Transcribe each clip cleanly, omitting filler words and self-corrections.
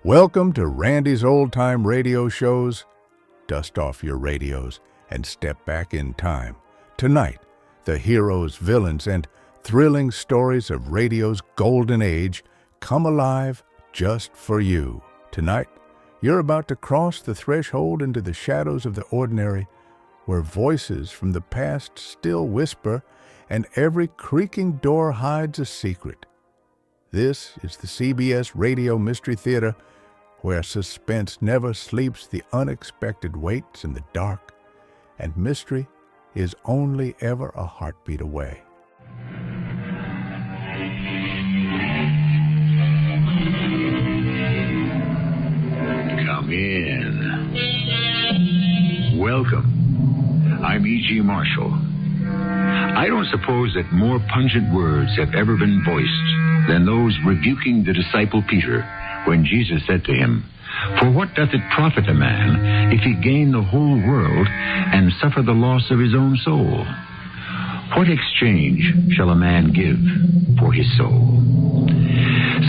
Welcome to Randy's Old Time Radio Shows. Dust off your radios and step back in time. Tonight, the heroes, villains, and thrilling stories of radio's golden age come alive just for you. Tonight, you're about to cross the threshold into the shadows of the ordinary, where voices from the past still whisper and every creaking door hides a secret. This is the CBS Radio Mystery Theater, where suspense never sleeps, the unexpected waits in the dark, and mystery is only ever a heartbeat away. Come in. Welcome. I'm E.G. Marshall. I don't suppose that more pungent words have ever been voiced than those rebuking the disciple Peter when Jesus said to him, "For what doth it profit a man if he gain the whole world and suffer the loss of his own soul? What exchange shall a man give for his soul?"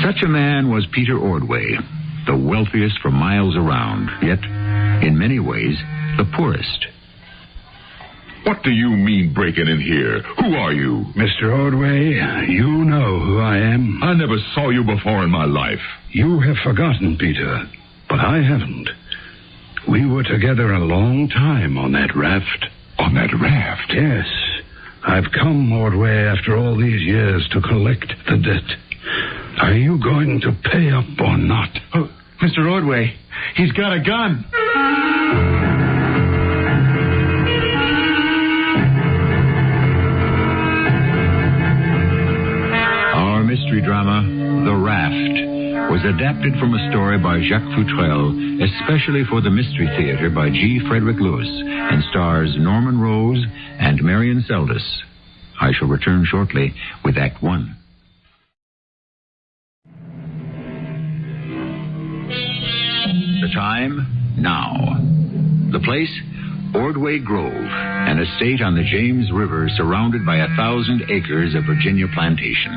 Such a man was Peter Ordway, the wealthiest for miles around, yet in many ways the poorest. What do you mean breaking in here? Who are you? Mr. Ordway, you know who I am. I never saw you before in my life. You have forgotten, Peter, but I haven't. We were together a long time on that raft. On that raft? Yes. I've come, Ordway, after all these years to collect the debt. Are you going to pay up or not? Oh, Mr. Ordway, he's got a gun. Mystery drama, The Raft, was adapted from a story by Jacques Futrelle, especially for the Mystery Theater by G. Frederick Lewis, and stars Norman Rose and Marion Seldes. I shall return shortly with Act 1. The time, now. The place, Ordway Grove, an estate on the James River surrounded by 1,000 acres of Virginia plantation.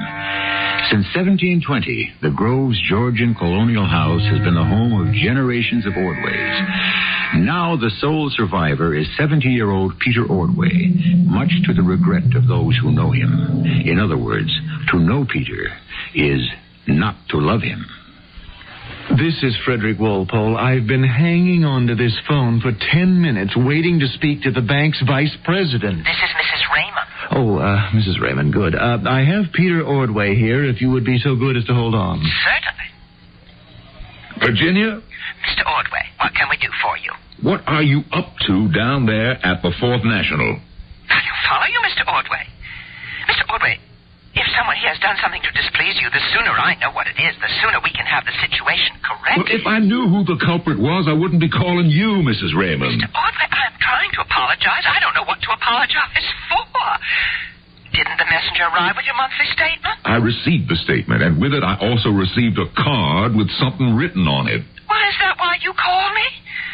Since 1720, the Grove's Georgian colonial house has been the home of generations of Ordways. Now the sole survivor is 70-year-old Peter Ordway, much to the regret of those who know him. In other words, to know Peter is not to love him. This is Frederick Walpole. I've been hanging on to this phone for 10 minutes waiting to speak to the bank's vice president. This is Mrs. Raymond. Oh, Mrs. Raymond, good. I have Peter Ordway here, if you would be so good as to hold on. Certainly. Virginia? Mr. Ordway, what can we do for you? What are you up to down there at the Fourth National? I can follow you, Mr. Ordway. Mr. Ordway, if someone here has done something to displease you, the sooner I know what it is, the sooner we can have the situation corrected. Well, if I knew who the culprit was, I wouldn't be calling you, Mrs. Raymond. Mr. Ordway, I'm trying to apologize. I don't know what to apologize for. Didn't the messenger arrive with your monthly statement? I received the statement, and with it I also received a card with something written on it. Well, is that why you called me?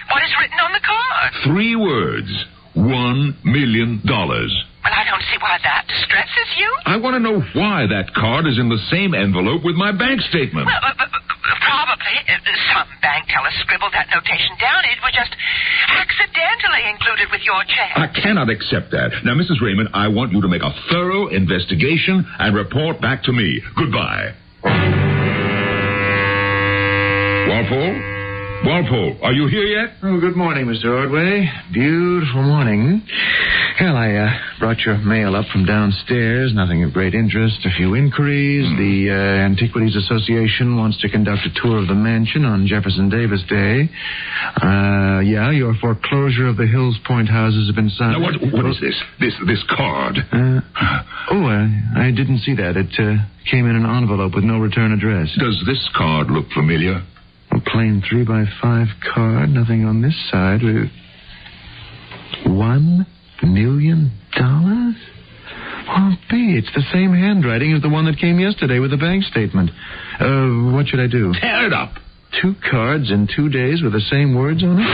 What is written on the card? 3 words. $1 million. Well, I don't see why that distresses you. I want to know why that card is in the same envelope with my bank statement. Well, probably. Some bank teller scribbled that notation down. It was just accidentally included with your check. I cannot accept that. Now, Mrs. Raymond, I want you to make a thorough investigation and report back to me. Goodbye. Walpole? Walpole, are you here yet? Oh, good morning, Mr. Ordway. Beautiful morning. Well, I brought your mail up from downstairs. Nothing of great interest. A few inquiries. The Antiquities Association wants to conduct a tour of the mansion on Jefferson Davis Day. Your foreclosure of the Hills Point houses have been signed. Now, what is this? This card? I didn't see that. It came in an envelope with no return address. Does this card look familiar? A plain 3x5 card. Nothing on this side. $1 million? Well, it's the same handwriting as the one that came yesterday with the bank statement. What should I do? Tear it up. 2 cards in 2 days with the same words on it?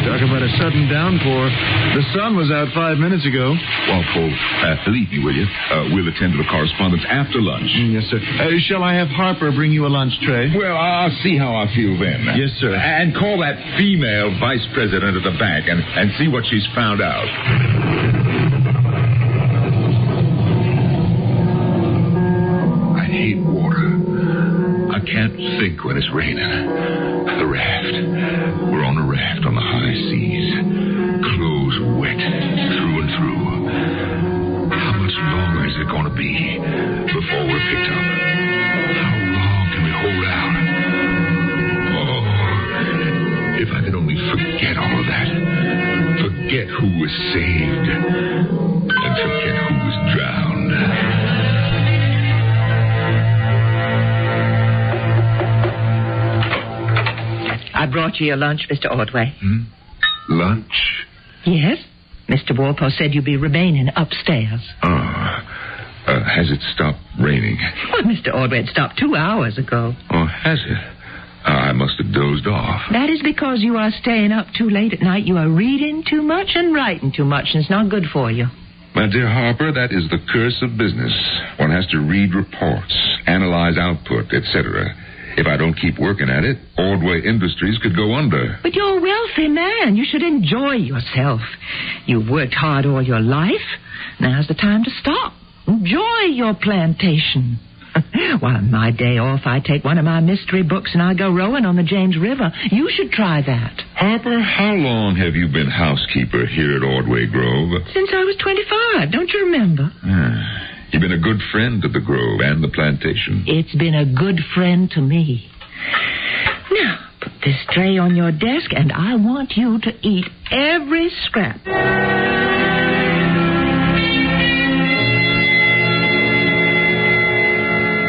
Talk about a sudden downpour. The sun was out 5 minutes ago. Walpole, leave me, will you? We'll attend to the correspondence after lunch. Yes, sir. Shall I have Harper bring you a lunch tray? Well, I'll see how I feel then. Yes, sir. And call that female vice president of the bank and see what she's found out. I hate water. I can't think when it's raining. The raft. We're on a raft on the high seas. Clothes wet through and through. How much longer is it going to be before we're picked up? How long can we hold out? Oh, if I could only forget all of that. Forget who was saved. And forget who was drowned. I brought you your lunch, Mr. Ordway. Lunch? Yes. Mr. Walpole said you'd be remaining upstairs. Has it stopped raining? Well, Mr. Ordway, it stopped 2 hours ago. Oh, has it? I must have dozed off. That is because you are staying up too late at night. You are reading too much and writing too much, and it's not good for you. My dear Harper, that is the curse of business. One has to read reports, analyze output, etc. If I don't keep working at it, Ordway Industries could go under. But you're a wealthy man. You should enjoy yourself. You've worked hard all your life. Now's the time to stop. Enjoy your plantation. Well, on my day off, I take one of my mystery books and I go rowing on the James River. You should try that. Harper, how long have you been housekeeper here at Ordway Grove? Since I was 25. Don't you remember? You've been a good friend to the Grove and the plantation. It's been a good friend to me. Now, put this tray on your desk, and I want you to eat every scrap.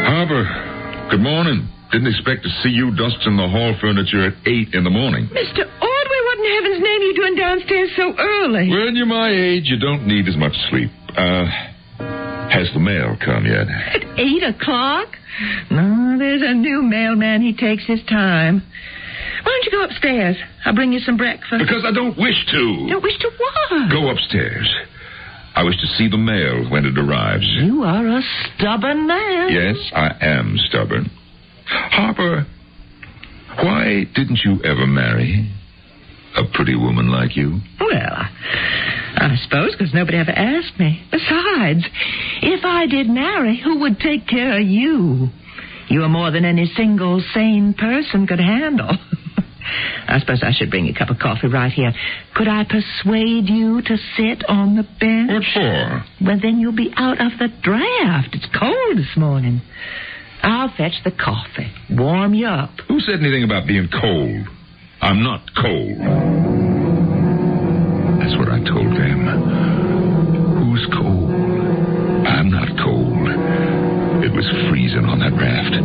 Harper, good morning. Didn't expect to see you dusting the hall furniture at 8 in the morning. Mr. Ordway, what in heaven's name are you doing downstairs so early? When you're my age, you don't need as much sleep. Has the mail come yet? At 8 o'clock? No, there's a new mailman. He takes his time. Why don't you go upstairs? I'll bring you some breakfast. Because I don't wish to. Don't wish to what? Go upstairs. I wish to see the mail when it arrives. You are a stubborn man. Yes, I am stubborn. Harper, why didn't you ever marry a pretty woman like you? Well, I suppose because nobody ever asked me. Besides, if I did marry, who would take care of you? You are more than any single sane person could handle. I suppose I should bring you a cup of coffee right here. Could I persuade you to sit on the bench? What for? Well, then you'll be out of the draft. It's cold this morning. I'll fetch the coffee. Warm you up. Who said anything about being cold? I'm not cold. That's what I told them. Who's cold? I'm not cold. It was freezing on that raft.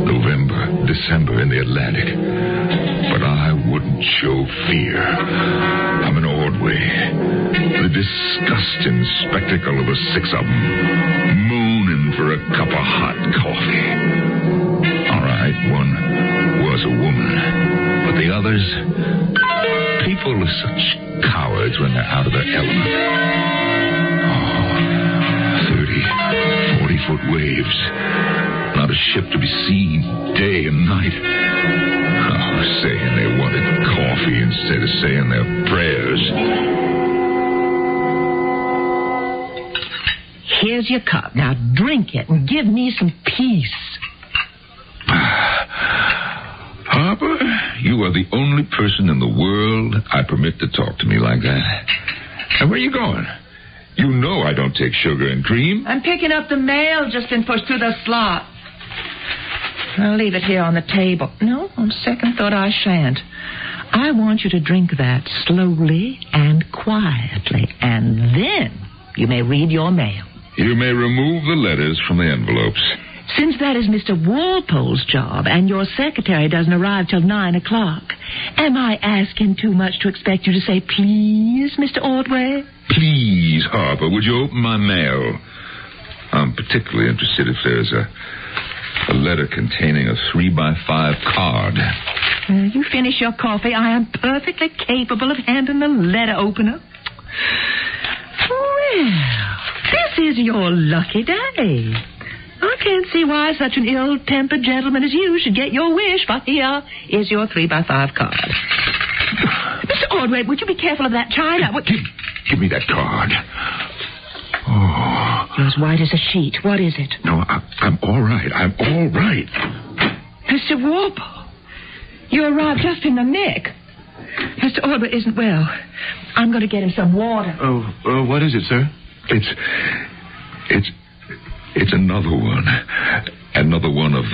November, December in the Atlantic. But I wouldn't show fear. I'm an Ordway. The disgusting spectacle of the 6 of them mooning for a cup of hot coffee. All right, one was a woman. But the others, people are such cowards when they're out of their element. 30, 40-foot waves. Not a ship to be seen day and night. Saying they wanted coffee instead of saying their prayers. Here's your cup. Now drink it and give me some peace. Harper, you are the only person in the world I permit to talk to me like that. And where are you going? You know I don't take sugar and cream. I'm picking up the mail just been pushed through the slot. I'll leave it here on the table. No, on second thought, I shan't. I want you to drink that slowly and quietly, and then you may read your mail. You may remove the letters from the envelopes. Since that is Mr. Walpole's job, and your secretary doesn't arrive till 9 o'clock, am I asking too much to expect you to say, please, Mr. Ordway? Please, Harper, would you open my mail? I'm particularly interested if there's a A letter containing a 3x5 card. You finish your coffee. I am perfectly capable of handling the letter opener. Well, this is your lucky day. I can't see why such an ill-tempered gentleman as you should get your wish, but here is your 3x5 card. Mr. Ordway, would you be careful of that china? Give me that card. Oh. You're as white as a sheet. What is it? No, I'm all right. I'm all right. Mr. Walpole, you arrived just in the nick. Mr. Ordway isn't well. I'm going to get him some water. Oh, what is it, sir? It's another one. Another one of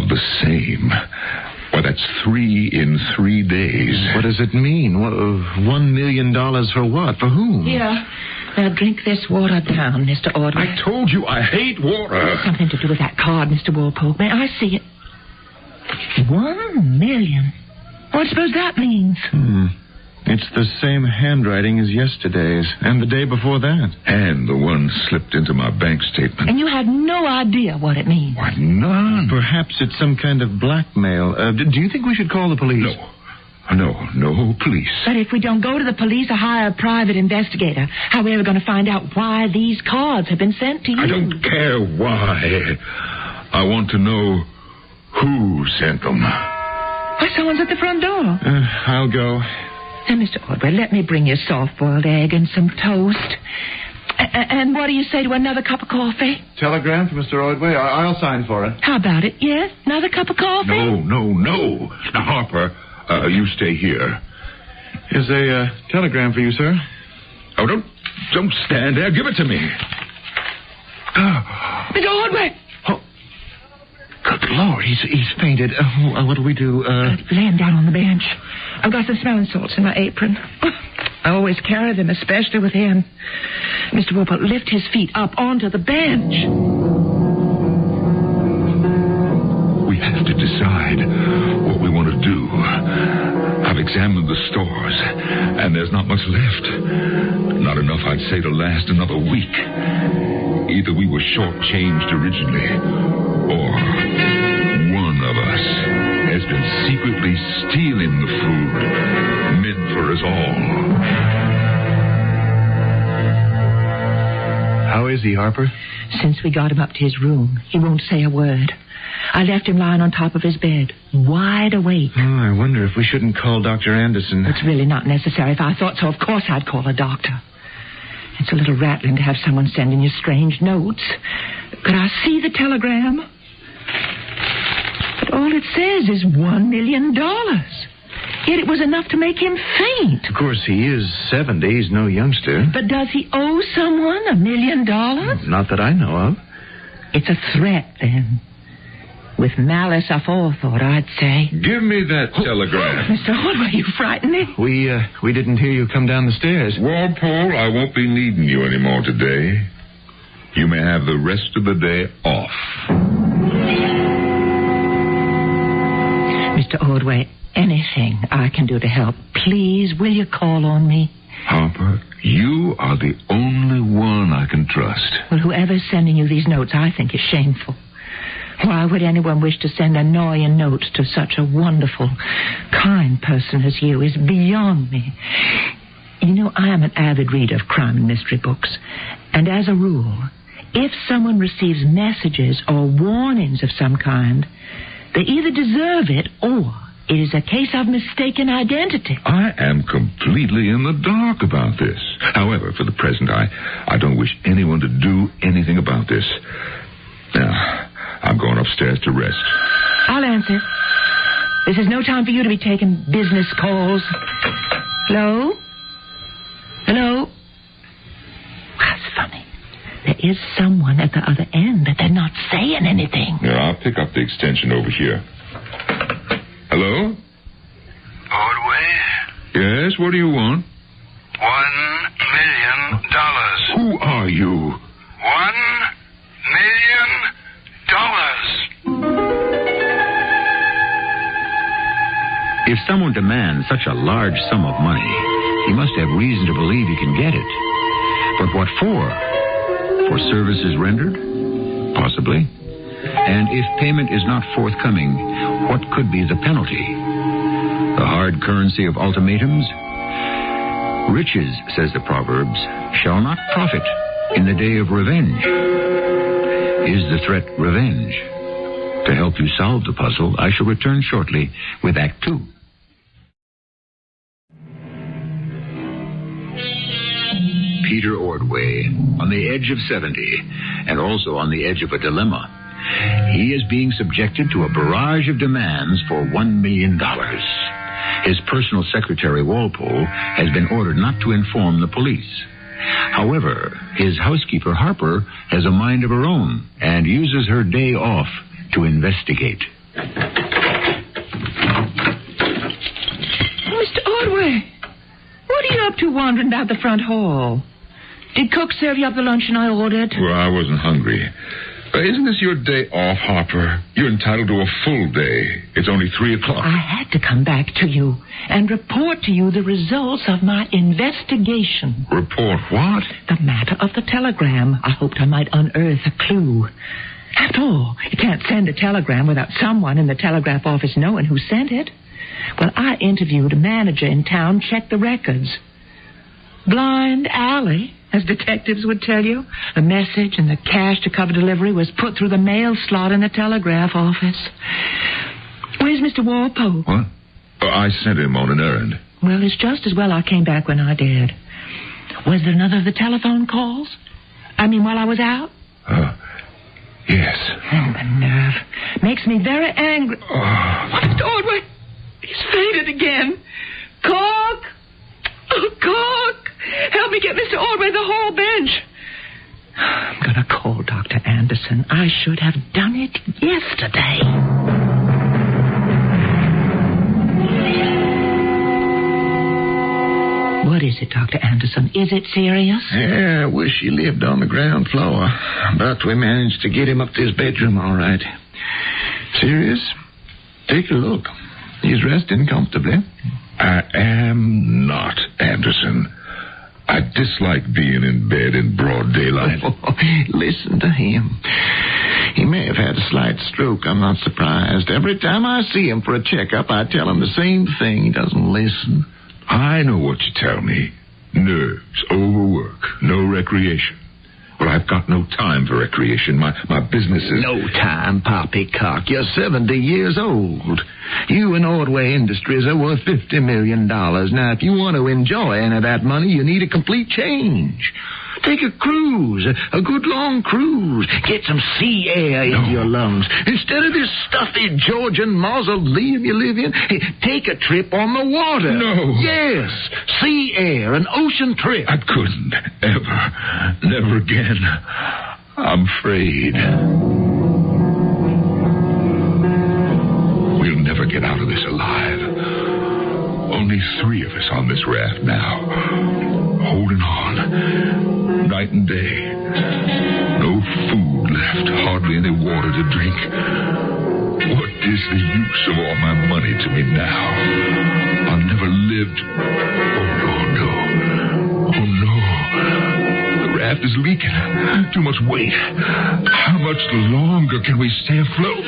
the same. Why, that's 3 in 3 days. What does it mean? $1 million for what? For whom? Here. Now drink this water down, Mr. Ordway. I told you I hate water. Something to do with that card, Mr. Walpole. May I see it? 1 million. What do you suppose that means? It's the same handwriting as yesterday's, and the day before that. And the one slipped into my bank statement. And you had no idea what it means? Why, none. Perhaps it's some kind of blackmail. Do you think we should call the police? No police. But if we don't go to the police or hire a private investigator, how are we ever going to find out why these cards have been sent to you? I don't care why. I want to know who sent them. Why, someone's at the front door. I'll go. Now, Mr. Ordway, let me bring you a soft-boiled egg and some toast. And what do you say to another cup of coffee? Telegram for Mr. Ordway? I'll sign for it. How about it? Yes? Another cup of coffee? No. Now, Harper, you stay here. Here's a telegram for you, sir. Oh, don't stand there. Give it to me. Mr. Ordway! Oh, good Lord, he's fainted. What do we do? Lay him down on the bench. I've got some smelling salts in my apron. I always carry them, especially with him. Mr. Walpole, lift his feet up onto the bench. We have to decide what we want to do. I've examined the stores, and there's not much left. Not enough, I'd say, to last another week. Either we were shortchanged originally, or one of us has been secretly stealing the food meant for us all. How is he, Harper? Since we got him up to his room, he won't say a word. I left him lying on top of his bed, wide awake. I wonder if we shouldn't call Dr. Anderson. It's really not necessary. If I thought so, of course I'd call a doctor. It's a little rattling to have someone sending you strange notes. Could I see the telegram? But all it says is $1 million. Yet it was enough to make him faint. Of course, he is 70. He's no youngster. But does he owe someone $1 million? Not that I know of. It's a threat, then. With malice aforethought, I'd say. Give me that telegram. Mr. Ordway, you frightened me. We didn't hear you come down the stairs. Walpole, I won't be needing you anymore today. You may have the rest of the day off. Mr. Ordway, anything I can do to help, please, will you call on me? Harper, you are the only one I can trust. Well, whoever's sending you these notes, I think is shameful. Why would anyone wish to send annoying notes to such a wonderful, kind person as you is beyond me. You know, I am an avid reader of crime and mystery books. And as a rule, if someone receives messages or warnings of some kind, they either deserve it or it is a case of mistaken identity. I am completely in the dark about this. However, for the present, I don't wish anyone to do anything about this. Now, I'm going upstairs to rest. I'll answer. This is no time for you to be taking business calls. Hello? Hello? That's funny. There is someone at the other end, but they're not saying anything. Yeah, I'll pick up the extension over here. Hello? Ordway? Yes, what do you want? $1 million. Who are you? $1 million. If someone demands such a large sum of money, he must have reason to believe he can get it. But what for? For services rendered? Possibly. And if payment is not forthcoming, what could be the penalty? The hard currency of ultimatums? Riches, says the Proverbs, shall not profit in the day of revenge. Is the threat revenge? To help you solve the puzzle, I shall return shortly with Act 2. Peter Ordway, on the edge of 70, and also on the edge of a dilemma. He is being subjected to a barrage of demands for $1 million. His personal secretary, Walpole, has been ordered not to inform the police. However, his housekeeper, Harper, has a mind of her own and uses her day off to investigate. Mr. Ordway, what are you up to wandering down the front hall? Did Cook serve you up the luncheon I ordered? Well, I wasn't hungry. Isn't this your day off, Harper? You're entitled to a full day. It's only 3 o'clock. I had to come back to you and report to you the results of my investigation. Report what? The matter of the telegram. I hoped I might unearth a clue. After all, you can't send a telegram without someone in the telegraph office knowing who sent it. Well, I interviewed a manager in town, checked the records. Blind alley, as detectives would tell you. The message and the cash to cover delivery was put through the mail slot in the telegraph office. Where's Mr. Walpole? What? I sent him on an errand. Well, it's just as well I came back when I did. Was there another of the telephone calls? I mean, while I was out? Yes. Oh, the nerve. Makes me very angry. Mr. Ordway, he's fainted again. Cook! Oh, Cook! Help me get Mr. Ordway the whole bench. I'm going to call Dr. Anderson. I should have done it yesterday. What is it, Dr. Anderson? Is it serious? Yeah, I wish he lived on the ground floor. But we managed to get him up to his bedroom all right. Serious? Take a look. He's resting comfortably. I am not Anderson. I dislike being in bed in broad daylight. Listen to him. He may have had a slight stroke. I'm not surprised. Every time I see him for a checkup, I tell him the same thing. He doesn't listen. I know what you tell me. Nerves, overwork, no recreation. Well, I've got no time for recreation. My business is... No time, poppycock. You're 70 years old. You and Ordway Industries are worth $50 million. Now, if you want to enjoy any of that money, you need a complete change. Take a cruise, a good long cruise. Get some sea air into your lungs. Instead of this stuffy Georgian mausoleum you live in, hey, take a trip on the water. No. Yes, sea air, an ocean trip. I couldn't, ever. Never again. I'm afraid. We'll never get out of this alive. Only 3 of us on this raft now. Holding on. Night and day. No food left. Hardly any water to drink. What is the use of all my money to me now? I've never lived. Oh, no. The raft is leaking. Too much weight. How much longer can we stay afloat?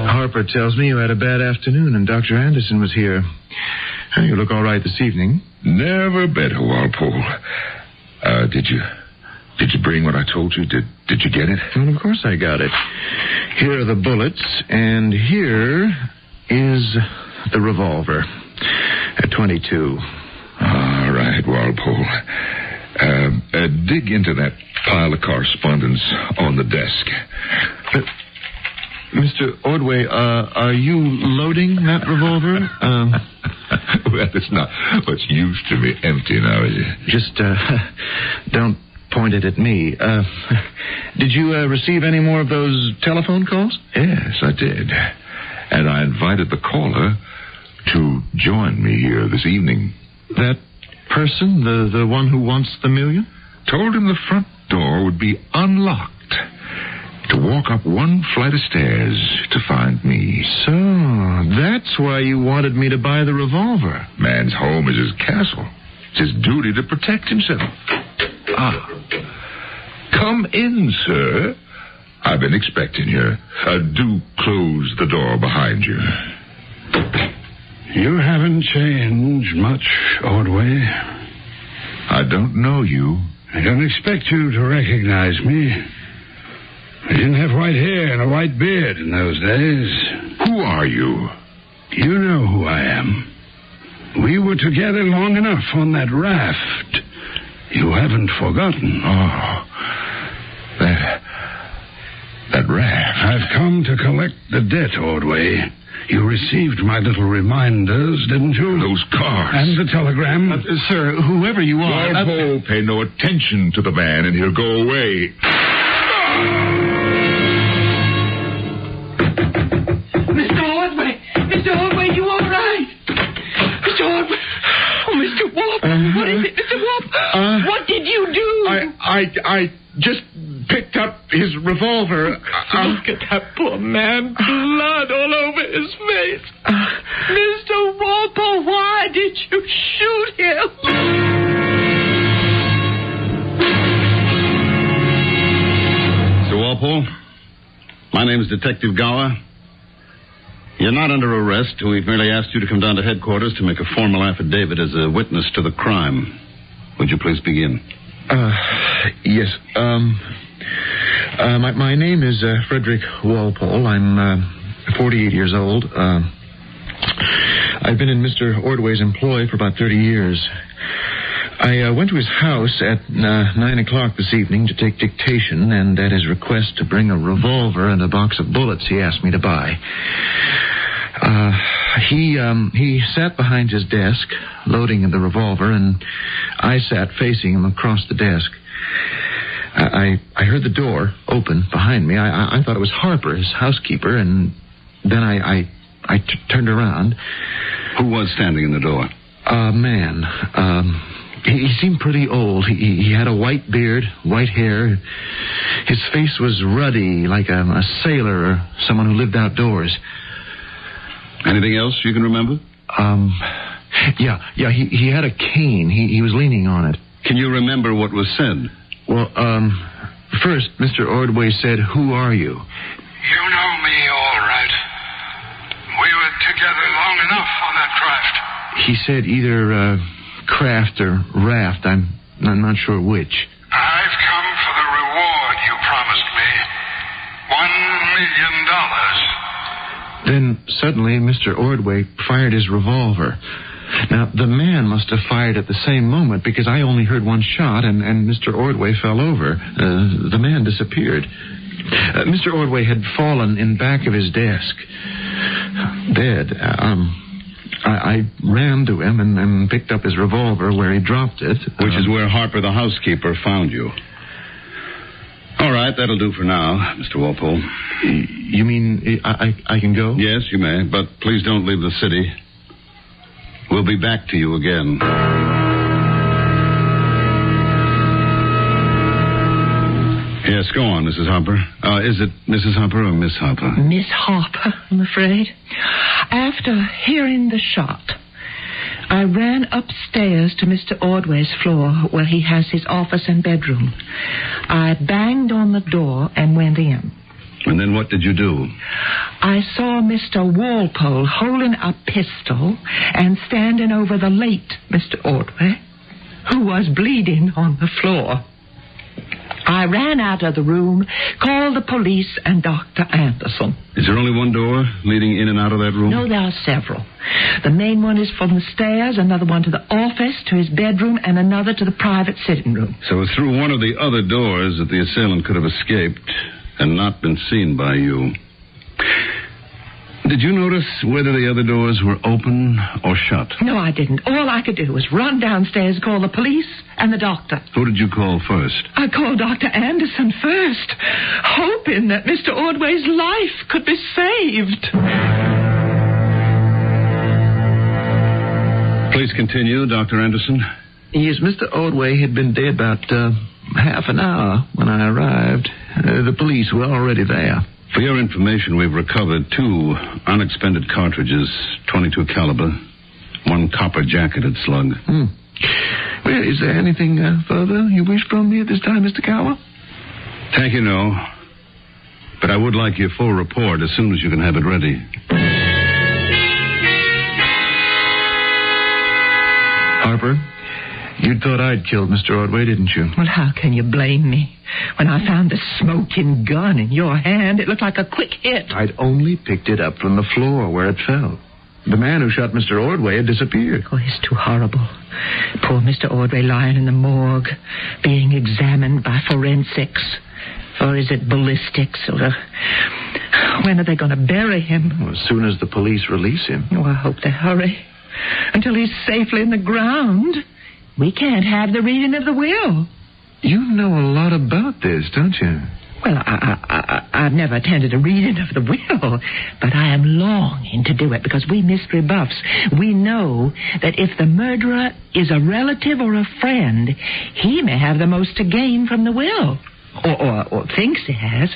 Harper tells me you had a bad afternoon and Dr. Anderson was here. You look all right this evening. Never better, Walpole. Did you bring what I told you? Did you get it? Well, of course I got it. Here are the bullets, and here is the revolver. At 22. All right, Walpole. Dig into that pile of correspondence on the desk. Mr. Ordway, are you loading that revolver? Well, it's not much use to me empty now, is it? Just, don't point it at me. Did you receive any more of those telephone calls? Yes, I did. And I invited the caller to join me here this evening. That person, the one who wants the $1 million? Told him the front door would be unlocked. To walk up 1 flight of stairs to find me. So, that's why you wanted me to buy the revolver. Man's home is his castle. It's his duty to protect himself. Come in, sir. I've been expecting you. Do close the door behind you. You haven't changed much, Ordway. I don't know you. I don't expect you to recognize me. I didn't have white hair and a white beard in those days. Who are you? You know who I am. We were together long enough on that raft. You haven't forgotten. Oh, that raft. I've come to collect the debt, Ordway. You received my little reminders, didn't you? Those cards. And the telegram. Sir, whoever you are... Walpole, pay no attention to the man and he'll go away. Mr. Ordway, you all right? Mr. Ordway. Oh, Mr. Walpole, what is it, Mr. Walpole? What did you do? I just picked up his revolver. Look at that poor man. Blood all over his face. Mr. Walpole, why did you shoot him? Mr. Walpole, my name is Detective Gower. You're not under arrest. We've merely asked you to come down to headquarters to make a formal affidavit as a witness to the crime. Would you please begin? Yes. My name is Frederick Walpole. I'm 48 years old. I've been in Mr. Ordway's employ for about 30 years. I went to his house at 9 o'clock this evening to take dictation, and at his request to bring a revolver and a box of bullets he asked me to buy. He sat behind his desk, loading the revolver, and I sat facing him across the desk. I heard the door open behind me. I thought it was Harper, his housekeeper, and then I turned around. Who was standing in the door? A man. He seemed pretty old. He had a white beard, white hair. His face was ruddy, like a sailor or someone who lived outdoors. Anything else you can remember? Yeah, he had a cane. He was leaning on it. Can you remember what was said? Well, first, Mr. Ordway said, "Who are you?" You know me all right. We were together long enough on that craft. He said either craft or raft. I'm not sure which. I've come for the reward you promised me. $1 million. Then, suddenly, Mr. Ordway fired his revolver. Now, the man must have fired at the same moment because I only heard one shot and Mr. Ordway fell over. The man disappeared. Mr. Ordway had fallen in back of his desk. Dead. I ran to him and picked up his revolver where he dropped it. Which is where Harper, the housekeeper, found you. All right, that'll do for now, Mr. Walpole. You mean I can go? Yes, you may, but please don't leave the city. We'll be back to you again. Yes, go on, Mrs. Harper. Is it Mrs. Harper or Miss Harper? Miss Harper, I'm afraid. After hearing the shot, I ran upstairs to Mr. Ordway's floor where he has his office and bedroom. I banged on the door and went in. And then what did you do? I saw Mr. Walpole holding a pistol and standing over the late Mr. Ordway, who was bleeding on the floor. I ran out of the room, called the police and Dr. Anderson. Is there only one door leading in and out of that room? No, there are several. The main one is from the stairs, another one to the office, to his bedroom, and another to the private sitting room. So it was through one of the other doors that the assailant could have escaped and not been seen by you. Did you notice whether the other doors were open or shut? No, I didn't. All I could do was run downstairs, call the police and the doctor. Who did you call first? I called Dr. Anderson first, hoping that Mr. Ordway's life could be saved. Please continue, Dr. Anderson. Yes, Mr. Ordway had been dead about half an hour when I arrived. The police were already there. For your information, we've recovered 2 unexpended cartridges, .22 caliber, 1 copper-jacketed slug. Well, is there anything further you wish from me at this time, Mr. Gower? Thank you, no. But I would like your full report as soon as you can have it ready. Harper, you thought I'd killed Mr. Ordway, didn't you? Well, how can you blame me? When I found the smoking gun in your hand, it looked like a quick hit. I'd only picked it up from the floor where it fell. The man who shot Mr. Ordway had disappeared. Oh, it's too horrible. Poor Mr. Ordway lying in the morgue, being examined by forensics. Or is it ballistics? Or when are they going to bury him? Well, as soon as the police release him. Oh, I hope they hurry. Until he's safely in the ground, we can't have the reading of the will. You know a lot about this, don't you? Well, I've never attended a reading of the will, but I am longing to do it because we mystery buffs, we know that if the murderer is a relative or a friend, he may have the most to gain from the will. Or thinks he has.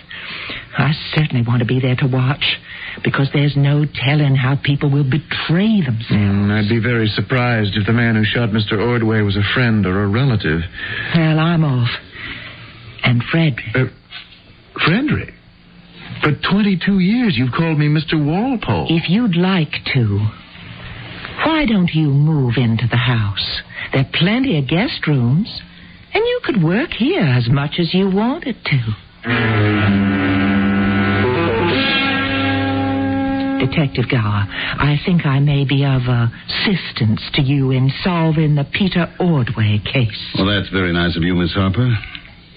I certainly want to be there to watch, because there's no telling how people will betray themselves. I'd be very surprised if the man who shot Mr. Ordway was a friend or a relative. Well, I'm off. And Frederick. Frederick? For 22 years you've called me Mr. Walpole. If you'd like to, why don't you move into the house? There are plenty of guest rooms. And you could work here as much as you wanted to. Detective Gower, I think I may be of assistance to you in solving the Peter Ordway case. Well, that's very nice of you, Miss Harper.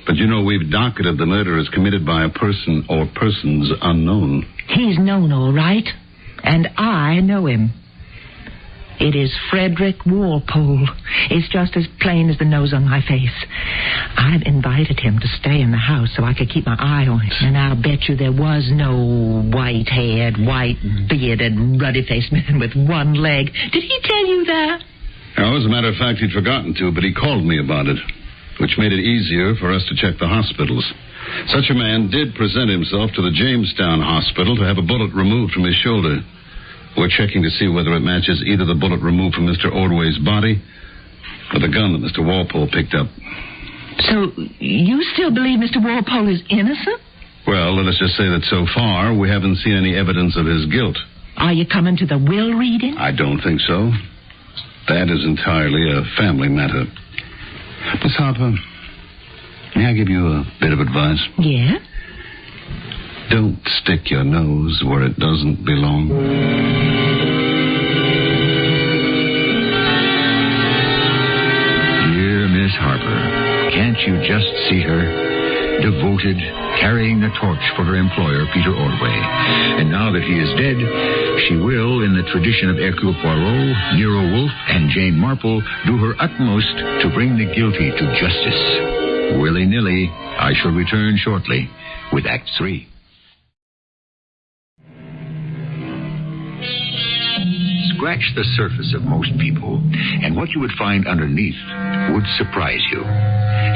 But you know we've docketed the murder as committed by a person or persons unknown. He's known, all right. And I know him. It is Frederick Walpole. It's just as plain as the nose on my face. I've invited him to stay in the house so I could keep my eye on him. And I'll bet you there was no white-haired, white-bearded, ruddy-faced man with one leg. Did he tell you that? No, as a matter of fact, he'd forgotten to, but he called me about it, which made it easier for us to check the hospitals. Such a man did present himself to the Jamestown Hospital to have a bullet removed from his shoulder. We're checking to see whether it matches either the bullet removed from Mr. Ordway's body or the gun that Mr. Walpole picked up. So you still believe Mr. Walpole is innocent? Well, let us just say that so far we haven't seen any evidence of his guilt. Are you coming to the will reading? I don't think so. That is entirely a family matter. Miss Harper, may I give you a bit of advice? Yeah? Don't stick your nose where it doesn't belong. Dear Miss Harper, can't you just see her? Devoted, carrying the torch for her employer, Peter Ordway. And now that he is dead, she will, in the tradition of Hercule Poirot, Nero Wolfe, and Jane Marple, do her utmost to bring the guilty to justice. Willy-nilly, I shall return shortly with Act 3. Scratch the surface of most people, and what you would find underneath would surprise you.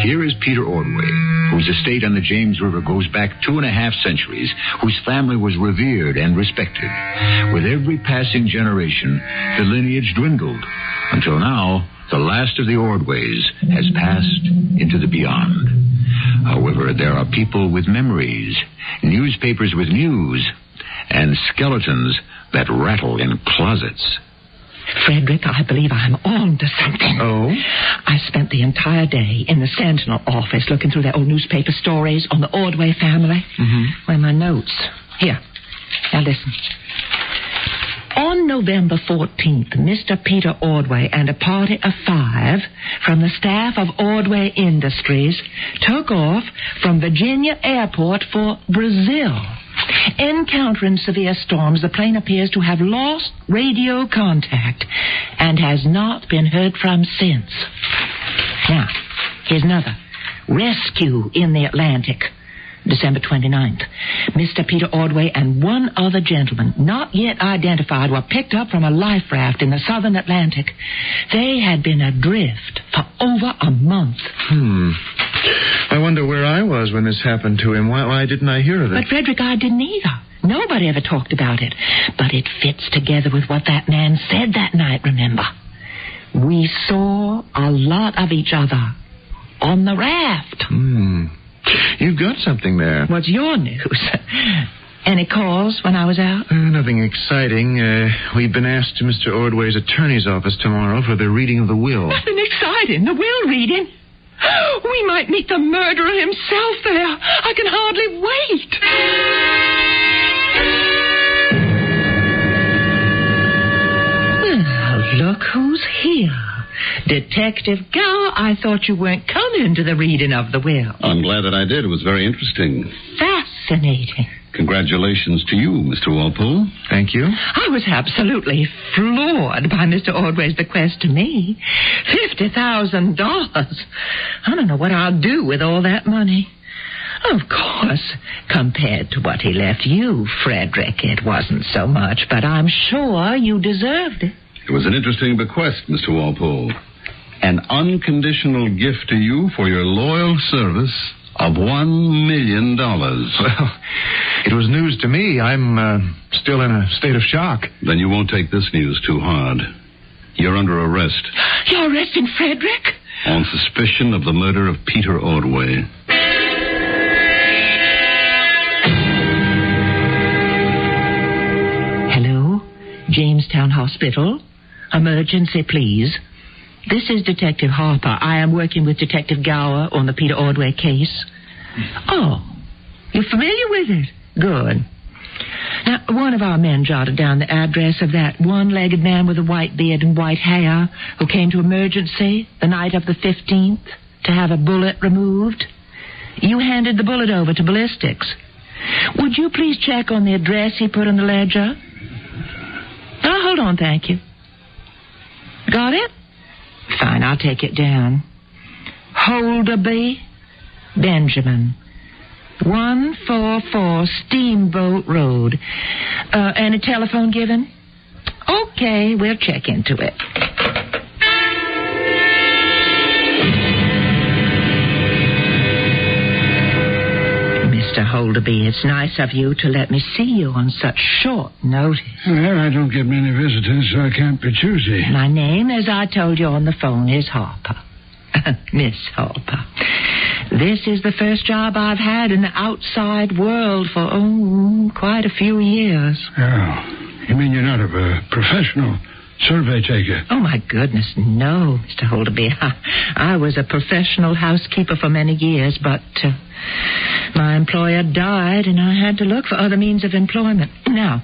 Here is Peter Ordway, whose estate on the James River goes back 2.5 centuries, whose family was revered and respected. With every passing generation, the lineage dwindled, until now, the last of the Ordways has passed into the beyond. However, there are people with memories, newspapers with news, and skeletons that rattle in closets. Frederick, I believe I'm on to something. Oh? I spent the entire day in the Sentinel office looking through their old newspaper stories on the Ordway family. Where are my notes? Here. Now listen. On November 14th, Mr. Peter Ordway and a party of 5 from the staff of Ordway Industries took off from Virginia Airport for Brazil. Encountering severe storms, the plane appears to have lost radio contact and has not been heard from since. Now, here's another. Rescue in the Atlantic. December 29th. Mr. Peter Ordway and one other gentleman, not yet identified, were picked up from a life raft in the southern Atlantic. They had been adrift for over a month. I wonder where I was when this happened to him. Why didn't I hear of it? But, Frederick, I didn't either. Nobody ever talked about it. But it fits together with what that man said that night, remember? We saw a lot of each other on the raft. You've got something there. What's your news? Any calls when I was out? Nothing exciting. We've been asked to Mr. Ordway's attorney's office tomorrow for the reading of the will. Nothing exciting. The will reading? We might meet the murderer himself there. I can hardly wait. Well, look who's here. Detective Gower, I thought you weren't coming to the reading of the will. I'm glad that I did. It was very interesting. Fascinating. Congratulations to you, Mr. Walpole. Thank you. I was absolutely floored by Mr. Ordway's bequest to me. $50,000. I don't know what I'll do with all that money. Of course, compared to what he left you, Frederick, it wasn't so much, but I'm sure you deserved it. It was an interesting bequest, Mr. Walpole. An unconditional gift to you for your loyal service of $1 million. Well, it was news to me. I'm still in a state of shock. Then you won't take this news too hard. You're under arrest. You're arresting Frederick? On suspicion of the murder of Peter Ordway. Hello? Jamestown Hospital? Emergency, please. This is Detective Harper. I am working with Detective Gower on the Peter Ordway case. Oh, you're familiar with it? Good. Now, one of our men jotted down the address of that one-legged man with a white beard and white hair who came to emergency the night of the 15th to have a bullet removed. You handed the bullet over to ballistics. Would you please check on the address he put on the ledger? Oh, hold on, thank you. Got it? Fine, I'll take it down. Holderby, Benjamin, 144 Steamboat Road. And a telephone given? Okay, we'll check into it. Mr. Holderby, it's nice of you to let me see you on such short notice. Well, I don't get many visitors, so I can't be choosy. My name, as I told you on the phone, is Harper. Miss Harper. This is the first job I've had in the outside world for, quite a few years. Oh, you mean you're not a professional survey taker? Oh, my goodness, no, Mr. Holderby. I was a professional housekeeper for many years, but my employer died, and I had to look for other means of employment. Now,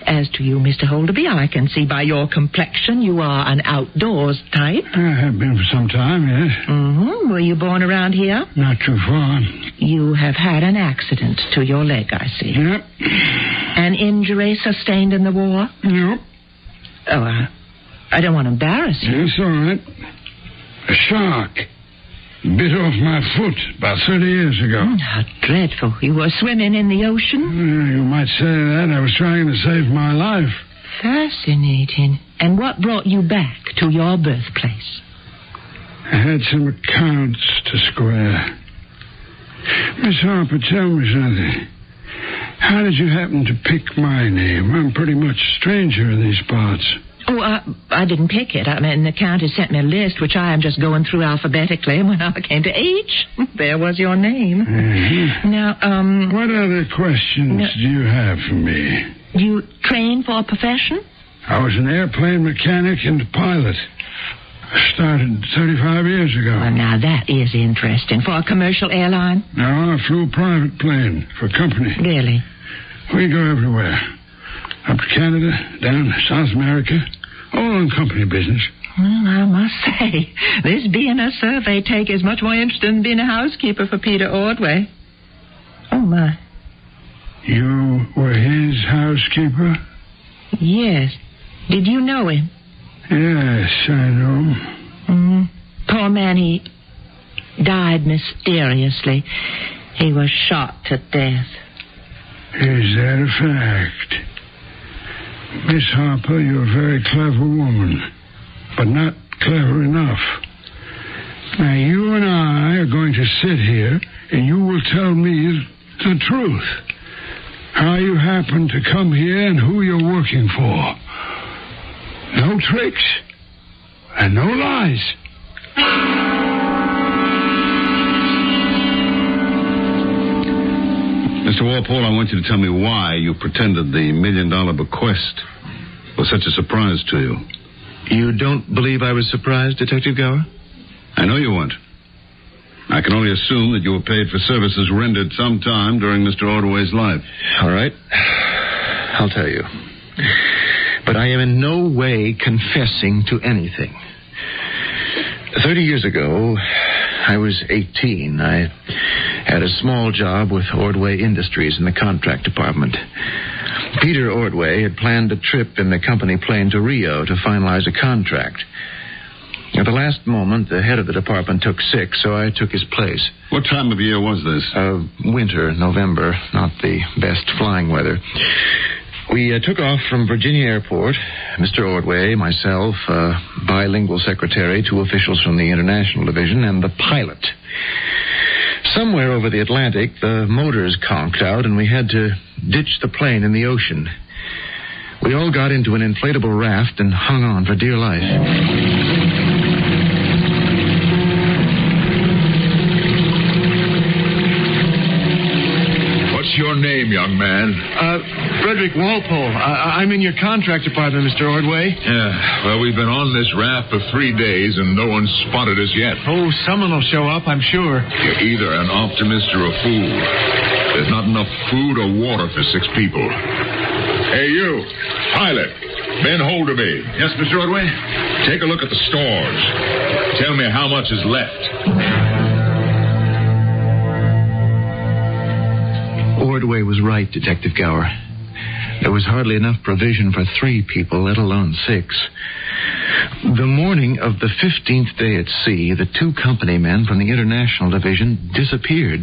as to you, Mr. Holderby, I can see by your complexion you are an outdoors type. I have been for some time, yes. Mm-hmm. Were you born around here? Not too far. You have had an accident to your leg, I see. Yep. An injury sustained in the war? Yep. Oh, I don't want to embarrass you. It's all right. A shark bit off my foot about 30 years ago. How dreadful. You were swimming in the ocean? You might say that. I was trying to save my life. Fascinating. And what brought you back to your birthplace? I had some accounts to square. Miss Harper, tell me something. How did you happen to pick my name? I'm pretty much a stranger in these parts. Oh, I didn't pick it. I mean, the county sent me a list, which I am just going through alphabetically. And when I came to H, there was your name. Mm-hmm. Now, what other questions do you have for me? You train for a profession? I was an airplane mechanic and pilot. I started 35 years ago. Well, now, that is interesting. For a commercial airline? No, I flew a private plane for a company. Really? We go everywhere. Up to Canada, down to South America, all on company business. Well, I must say, this being a survey take is much more interesting than being a housekeeper for Peter Ordway. Oh, my. You were his housekeeper? Yes. Did you know him? Yes, I know him. Poor man, he died mysteriously. He was shot to death. Is that a fact? Miss Harper, you're a very clever woman, but not clever enough. Now, you and I are going to sit here, and you will tell me the truth. How you happen to come here and who you're working for. No tricks. and no lies. Mr. Walpole, I want you to tell me why you pretended the $1 million bequest was such a surprise to you. You don't believe I was surprised, Detective Gower? I know you weren't. I can only assume that you were paid for services rendered sometime during Mr. Ordway's life. All right. I'll tell you. But I am in no way confessing to anything. 30 years ago, I was 18. I had a small job with Ordway Industries in the contract department. Peter Ordway had planned a trip in the company plane to Rio to finalize a contract. At the last moment, the head of the department took sick, so I took his place. What time of year was this? Winter, November, not the best flying weather. We took off from Virginia Airport, Mr. Ordway, myself, bilingual secretary, 2 officials from the International Division, and the pilot. Somewhere over the Atlantic, the motors conked out, and we had to ditch the plane in the ocean. We all got into an inflatable raft and hung on for dear life. What's your name, young man? Frederick Walpole. I'm in your contract department, Mr. Ordway. Yeah, well, we've been on this raft for 3 days, and no one's spotted us yet. Oh, someone will show up, I'm sure. You're either an optimist or a fool. There's not enough food or water for 6 people. Hey, you, pilot, bend hold of me. Yes, Mr. Ordway? Take a look at the stores. Tell me how much is left. Ordway was right, Detective Gower. There was hardly enough provision for 3 people, let alone 6. The morning of the 15th day at sea, the 2 company men from the International Division disappeared.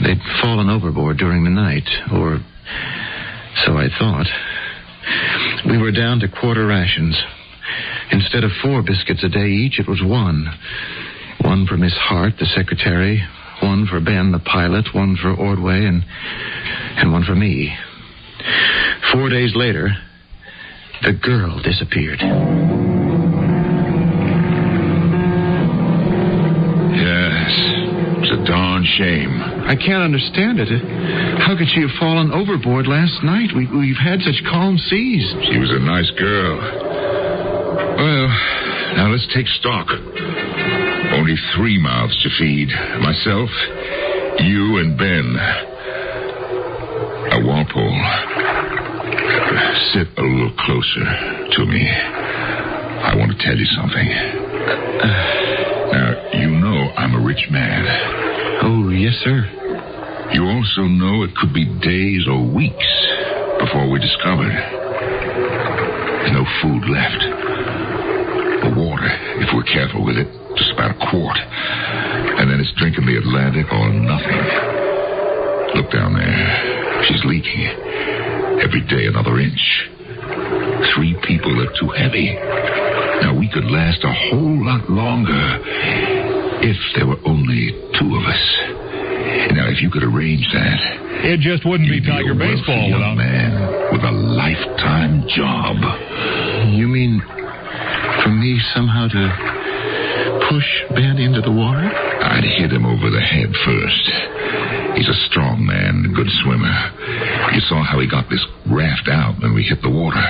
They'd fallen overboard during the night, or so I thought. We were down to quarter rations. Instead of 4 biscuits a day each, it was 1. 1 for Miss Hart, the secretary, 1 for Ben, the pilot, 1 for Ordway, and 1 for me. 4 days later, the girl disappeared. Yes, it's a darn shame. I can't understand it. How could she have fallen overboard last night? We've had such calm seas. She was a nice girl. Well, now let's take stock. Only 3 mouths to feed. Myself, you, and Ben. Now, Walpole, sit a little closer to me. I want to tell you something. Now, you know I'm a rich man. Oh, yes, sir. You also know it could be days or weeks before we're discovered. There's no food left. The water, if we're careful with it, just about a quart. And then it's drinking the Atlantic or nothing. Look down there. She's leaking. Every day another inch. 3 people are too heavy. Now, we could last a whole lot longer if there were only 2 of us. Now, if you could arrange that... It just wouldn't be Tiger Baseball without... man with a lifetime job. You mean for me somehow to push Ben into the water? I'd hit him over the head first. He's a strong man, a good swimmer. You saw how he got this raft out when we hit the water.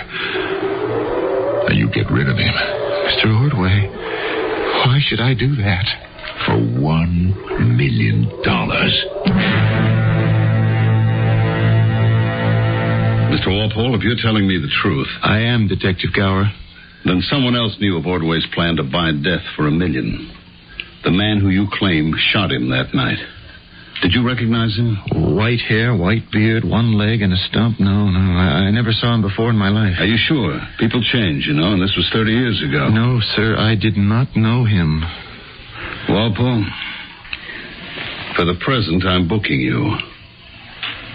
Now, you get rid of him. Mr. Ordway, why should I do that? For $1 million. Mr. Walpole, if you're telling me the truth... I am, Detective Gower. Then someone else knew of Ordway's plan to buy death for $1 million. The man who you claim shot him that night. Did you recognize him? White hair, white beard, 1 leg and a stump? No, I never saw him before in my life. Are you sure? People change, you know, and this was 30 years ago. No, sir, I did not know him. Walpole, for the present, I'm booking you.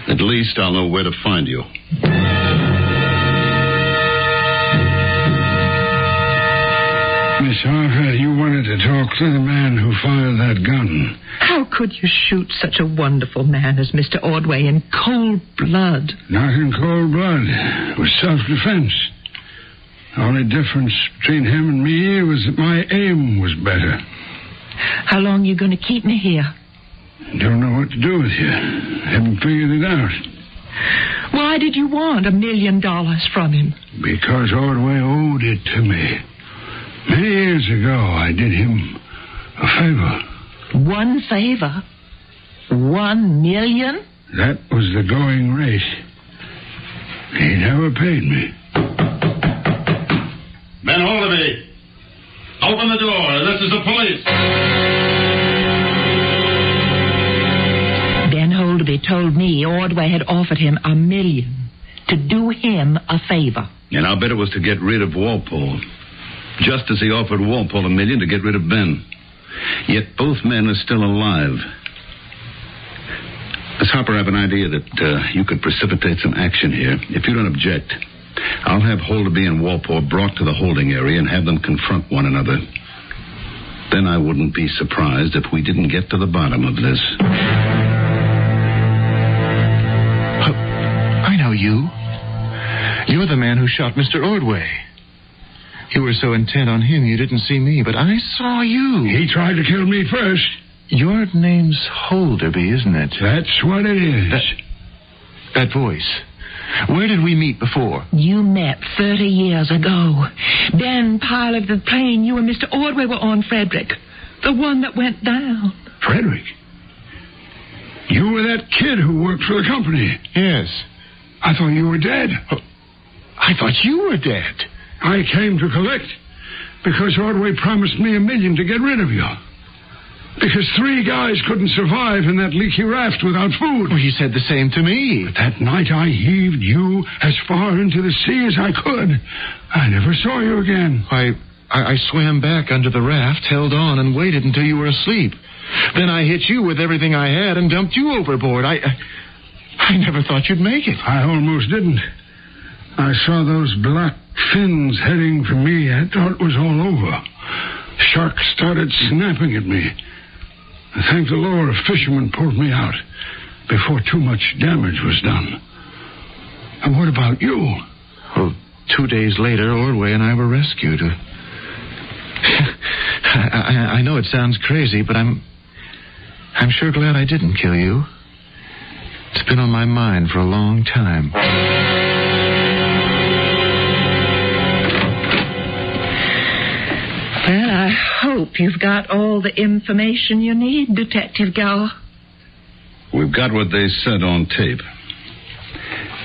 At least I'll know where to find you. Miss Harper, you wanted to talk to the man who fired that gun. How could you shoot such a wonderful man as Mr. Ordway in cold blood? Not in cold blood. It was self-defense. The only difference between him and me was that my aim was better. How long are you going to keep me here? Don't know what to do with you. Haven't figured it out. Why did you want $1 million from him? Because Ordway owed it to me. Many years ago, I did him a favor. One favor? $1 million? That was the going rate. He never paid me. Ben Holderby, open the door. This is the police. Ben Holderby told me Ordway had offered him $1 million to do him a favor. And I'll bet it was to get rid of Walpole. Just as he offered Walpole $1 million to get rid of Ben. Yet both men are still alive. Miss Harper, I have an idea that you could precipitate some action here. If you don't object, I'll have Holderby and Walpole brought to the holding area and have them confront one another. Then I wouldn't be surprised if we didn't get to the bottom of this. I know you. You're the man who shot Mr. Ordway. You were so intent on him you didn't see me, but I saw you. He tried to kill me first. Your name's Holderby, isn't it? That's what it is. That voice. Where did we meet before? You met 30 years ago. Ben piloted the plane you and Mr. Ordway were on, Frederick. The one that went down. Frederick? You were that kid who worked for the company. Yes. I thought you were dead. I thought you were dead. I came to collect because Ordway promised me $1 million to get rid of you. Because 3 guys couldn't survive in that leaky raft without food. Well, he said the same to me. But that night I heaved you as far into the sea as I could. I never saw you again. I swam back under the raft, held on, and waited until you were asleep. Then I hit you with everything I had and dumped you overboard. I never thought you'd make it. I almost didn't. I saw those black fins heading for me. I thought it was all over. Sharks started snapping at me. Thank the Lord, a fisherman pulled me out before too much damage was done. And what about you? Well, 2 days later, Ordway and I were rescued. I know it sounds crazy, but I'm sure glad I didn't kill you. It's been on my mind for a long time. Well, I hope you've got all the information you need, Detective Gower. We've got what they said on tape.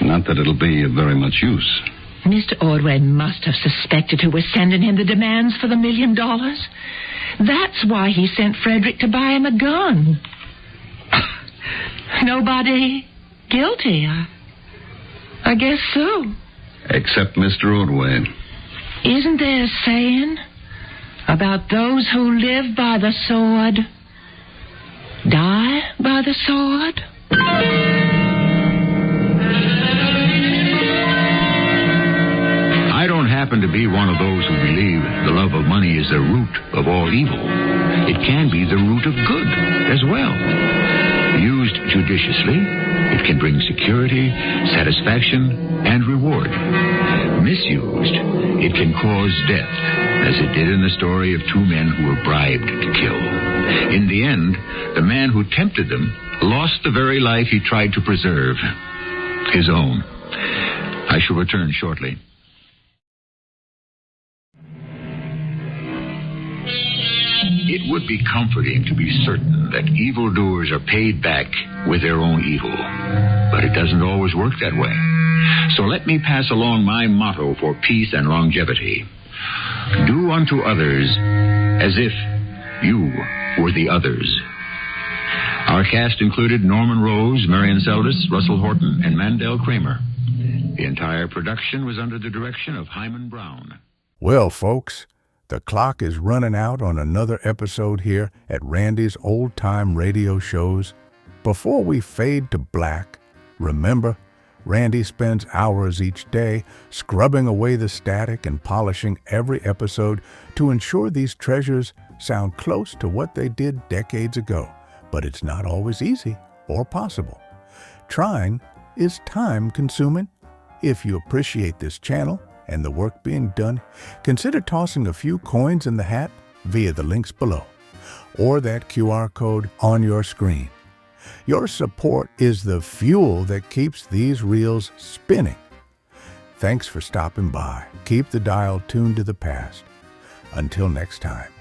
Not that it'll be of very much use. Mr. Ordway must have suspected who was sending him the demands for the $1 million. That's why he sent Frederick to buy him a gun. Nobody guilty, I guess so. Except Mr. Ordway. Isn't there a saying about those who live by the sword die by the sword? I don't happen to be one of those who believe the love of money is the root of all evil. It can be the root of good as well. Used judiciously, it can bring security, satisfaction, and reward. Misused, it can cause death, as it did in the story of 2 men who were bribed to kill. In the end, the man who tempted them lost the very life he tried to preserve, his own. I shall return shortly. It would be comforting to be certain that evildoers are paid back with their own evil. But it doesn't always work that way. So let me pass along my motto for peace and longevity. Do unto others as if you were the others. Our cast included Norman Rose, Marion Seldes, Russell Horton, and Mandel Kramer. The entire production was under the direction of Hyman Brown. Well, folks, the clock is running out on another episode here at Randy's Old Time Radio Shows. Before we fade to black, remember, Randy spends hours each day scrubbing away the static and polishing every episode to ensure these treasures sound close to what they did decades ago. But it's not always easy or possible. Trying is time-consuming. If you appreciate this channel, and the work being done, consider tossing a few coins in the hat via the links below or that QR code on your screen. Your support is the fuel that keeps these reels spinning. Thanks for stopping by. Keep the dial tuned to the past. Until next time.